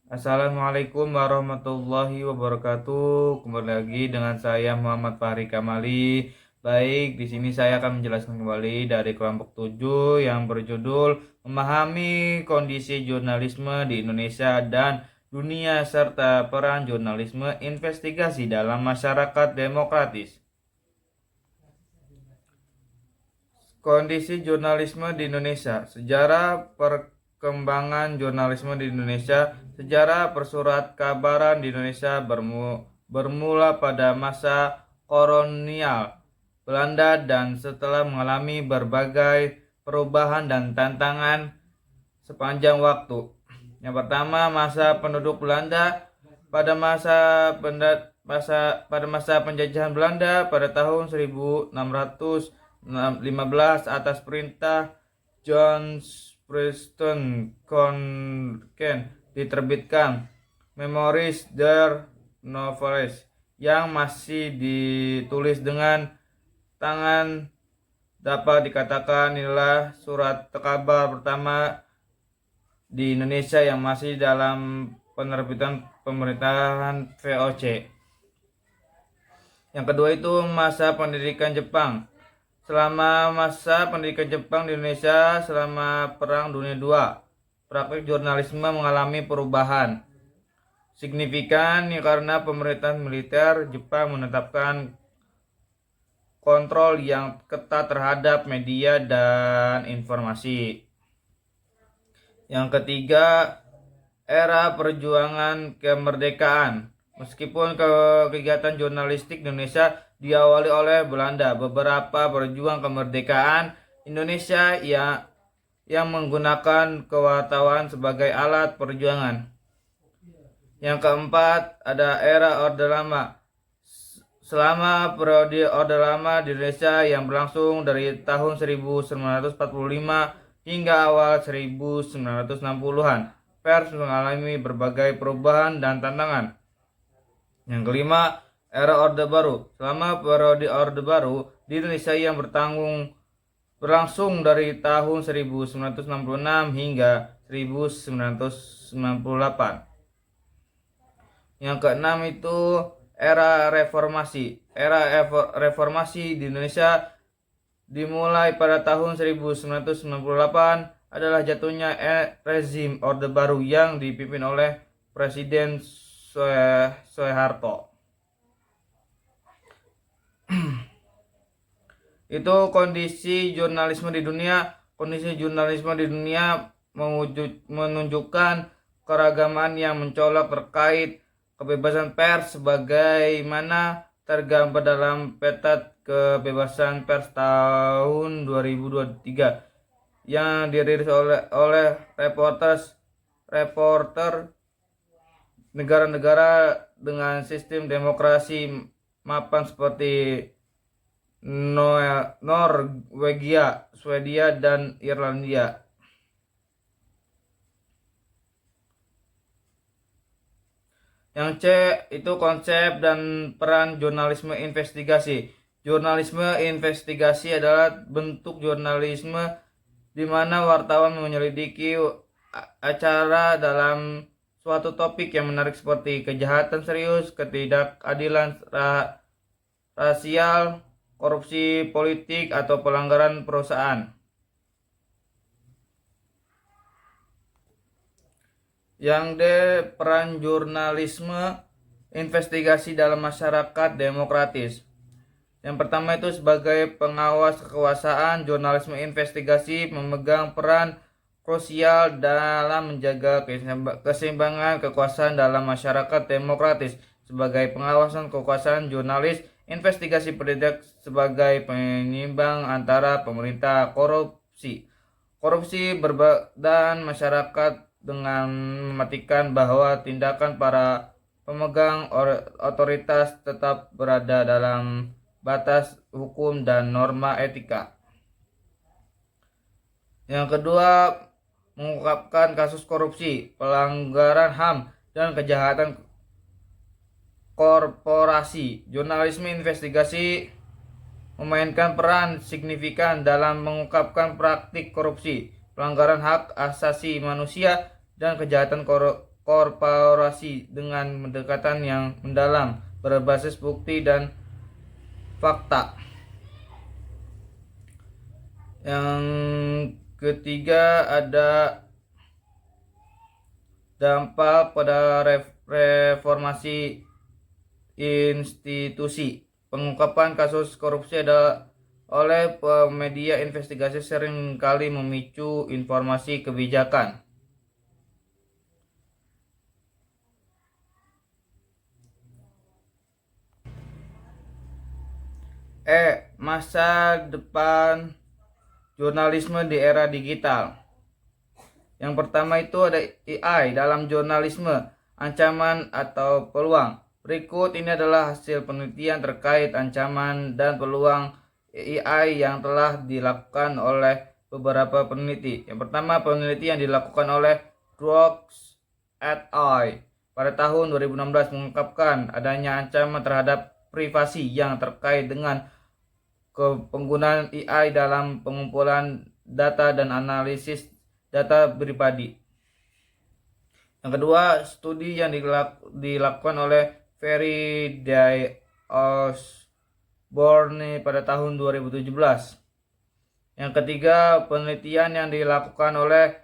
Assalamualaikum warahmatullahi wabarakatuh. Kembali lagi dengan saya Muhammad Fahri Kamali. Baik, di sini saya akan menjelaskan kembali dari kelompok 7 yang berjudul Memahami Kondisi Jurnalisme di Indonesia dan Dunia serta Peran Jurnalisme Investigasi dalam Masyarakat Demokratis. Kondisi jurnalisme di Indonesia, sejarah perkembangan jurnalisme di Indonesia, sejarah persurat kabaran di Indonesia bermula pada masa kolonial Belanda dan setelah mengalami berbagai perubahan dan tantangan sepanjang waktu. Yang pertama, masa penduduk Belanda pada masa penjajahan Belanda pada tahun 1615 atas perintah John Preston Conken diterbitkan Memories der Novelist yang masih ditulis dengan tangan. Dapat dikatakan inilah surat kabar pertama di Indonesia yang masih dalam penerbitan pemerintahan VOC. Yang kedua itu masa pendidikan Jepang. Selama masa pendidikan Jepang di Indonesia selama Perang Dunia II, praktik jurnalisme mengalami perubahan signifikan karena pemerintahan militer Jepang menetapkan kontrol yang ketat terhadap media dan informasi. Yang ketiga, era perjuangan kemerdekaan. Meskipun kegiatan jurnalistik Indonesia diawali oleh Belanda, beberapa pejuang kemerdekaan Indonesia yang menggunakan kewartawan sebagai alat perjuangan. Yang keempat, ada era Orde Lama. Selama periode Orde Lama di Indonesia yang berlangsung dari tahun 1945 hingga awal 1960-an, pers mengalami berbagai perubahan dan tantangan. Yang kelima, era Orde Baru. Selama periode Orde Baru di Indonesia yang berlangsung dari tahun 1966 hingga 1998. Yang keenam itu era reformasi. Era reformasi di Indonesia dimulai pada tahun 1998 adalah jatuhnya rezim Orde Baru yang dipimpin oleh Presiden Soeharto. Itu kondisi jurnalisme di dunia. Kondisi jurnalisme di dunia menunjukkan keragaman yang mencolok terkait kebebasan pers sebagaimana tergambar dalam peta kebebasan pers tahun 2023 yang dirilis oleh reporter negara-negara dengan sistem demokrasi mapan seperti Norwegia, Swedia, dan Irlandia. Yang C itu konsep dan peran jurnalisme investigasi. Jurnalisme investigasi adalah bentuk jurnalisme di mana wartawan menyelidiki acara dalam suatu topik yang menarik seperti kejahatan serius, ketidakadilan rasial, korupsi politik, atau pelanggaran perusahaan. Yang D, peran jurnalisme investigasi dalam masyarakat demokratis. Yang pertama itu sebagai pengawas kekuasaan, jurnalisme investigasi memegang peran krusial dalam menjaga keseimbangan kekuasaan dalam masyarakat demokratis. Sebagai pengawasan kekuasaan, jurnalis investigasi bertindak sebagai penyimbang antara pemerintah korupsi dan masyarakat dengan memastikan bahwa tindakan para pemegang otoritas tetap berada dalam batas hukum dan norma etika. Yang kedua, mengungkapkan kasus korupsi, pelanggaran HAM, dan kejahatan korporasi. Jurnalisme investigasi memainkan peran signifikan dalam mengungkapkan praktik korupsi, pelanggaran hak asasi manusia, dan kejahatan korporasi dengan pendekatan yang mendalam, berbasis bukti dan fakta. Yang ketiga ada dampak pada reformasi institusi. Pengungkapan kasus korupsi oleh media investigasi seringkali memicu informasi kebijakan. Masa depan jurnalisme di era digital. Yang pertama itu ada AI dalam jurnalisme, ancaman atau peluang. Berikut ini adalah hasil penelitian terkait ancaman dan peluang AI yang telah dilakukan oleh beberapa peneliti. Yang pertama, penelitian dilakukan oleh Brooks et al. Pada tahun 2016 mengungkapkan adanya ancaman terhadap privasi yang terkait dengan penggunaan AI dalam pengumpulan data dan analisis data pribadi. Yang kedua, studi yang dilakukan oleh Ferry Day Osborne pada tahun 2017. Yang ketiga, penelitian yang dilakukan oleh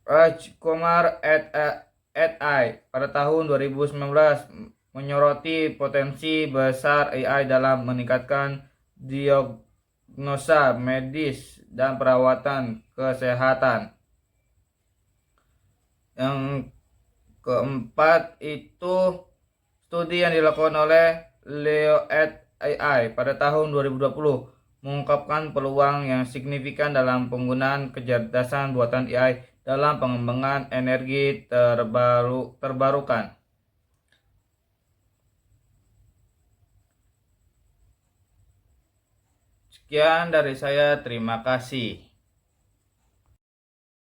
Rajkumar et al. Pada tahun 2019 menyoroti potensi besar AI dalam meningkatkan diagnosa medis dan perawatan kesehatan. Yang keempat itu studi yang dilakukan oleh Leo et al. Pada tahun 2020 mengungkapkan peluang yang signifikan dalam penggunaan kecerdasan buatan AI dalam pengembangan energi terbarukan. Sekian dari saya, terima kasih.